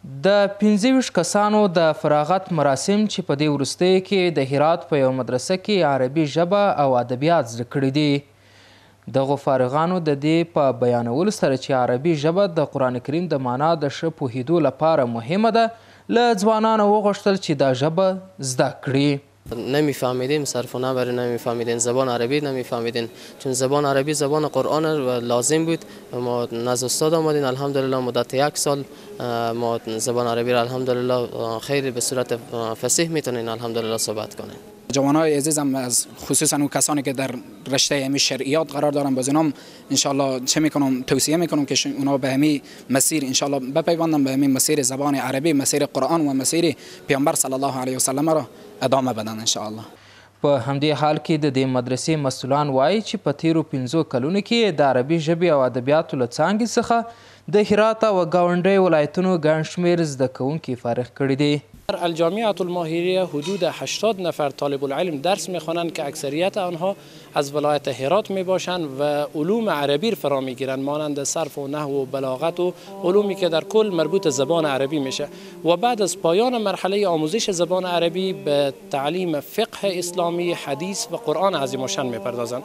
د 25 کسانو د فراغت مراسم چې په دې وروستیو کې د هرات په یو مدرسه کې عربي ژبه او ادبیات زده کړي دي. دغو فارغانو د دې په بیانولو سره چې عربي ژبه د قرآن کریم د معنا د ښه پوهېدو لپاره مهمه ده، له ځوانانو وغوښتل چې دا ژبه زده کړي. نمیفهمیدیم صرف و نبر نمیفهمیدیم، زبان عربی نمیفهمیدیم، چون زبان عربی زبان قرآن و لازم بود. ما نزد استاد آمدین، الحمدلله مدت 1 سال ما زبان عربی را الحمدلله خیلی به صورت فصیح میتونین الحمدلله صحبت کنین. جوانای عزیزم از خصوصا اون کسانی که در رشته همین شرعیات قرار دارن، باز اینام انشالله چه میکنم توصیه میکنم که اونا به همین مسیر انشالله بپیوندن، به همین مسیر زبان عربی، مسیر قرآن و مسیر پیامبر صلی الله علیه و سلم را ادامه بدن انشاءالله. په همدې حال کې د دې مدرسې مسئولان وایي چې په تیرو 15 کلونو کې د عربي ژبې او ادبیاتو له څانګې څخه د هرات او ګاونډیو ولایتونو ګڼ شمېر زده کوونکي فارغ کړي دي. در الجامعه الماهریه حدود 80 نفر طالب العلم درس میخوانند که اکثریت آنها از ولایت هرات میباشند و علوم عربی فرا میگیرند، مانند صرف و نحو و بلاغت و علومی که در کل مربوط زبان عربی میشه. و بعد از پایان مرحله آموزش زبان عربی به تعلیم فقه اسلامی، حدیث و قرآن عظیم الشان میپردازند.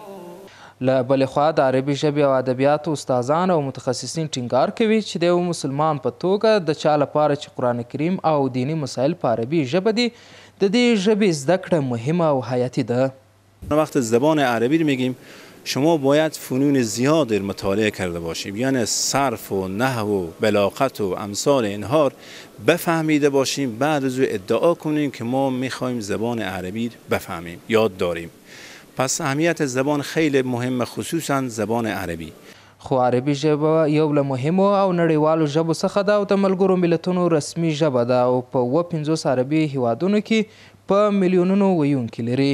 له بلې خوا د عربي ژبې او ادبیاتو استادان او متخصصین ټینګار کوي چې د یو مسلمان په توګه د چا لپاره چې قرآن کریم او دینی مسایل په عربي ژبه دي، د دې ژبې زده کړه مهمه او حیاتي ده. وقت زبان عربی رو میگیم شما باید فنون زیاد مطالعه کرده باشیم، یعنی صرف و نحو و بلاغت و امثال اینها بفهمیده باشیم، بعد از او ادعا کنیم که ما میخوایم زبان عربی بفهمیم، یاد داریم. پس اهمیت زبان خیلی مهمه، خصوصا زبان عربي. خو عربي ژبه یو له مهمو او نړیوالو ژبو څخه ده او د ملګرو ملتونو رسمي ژبه ده او په 50 عربي هیوادونو کې په میلیونونو ویونکي لري.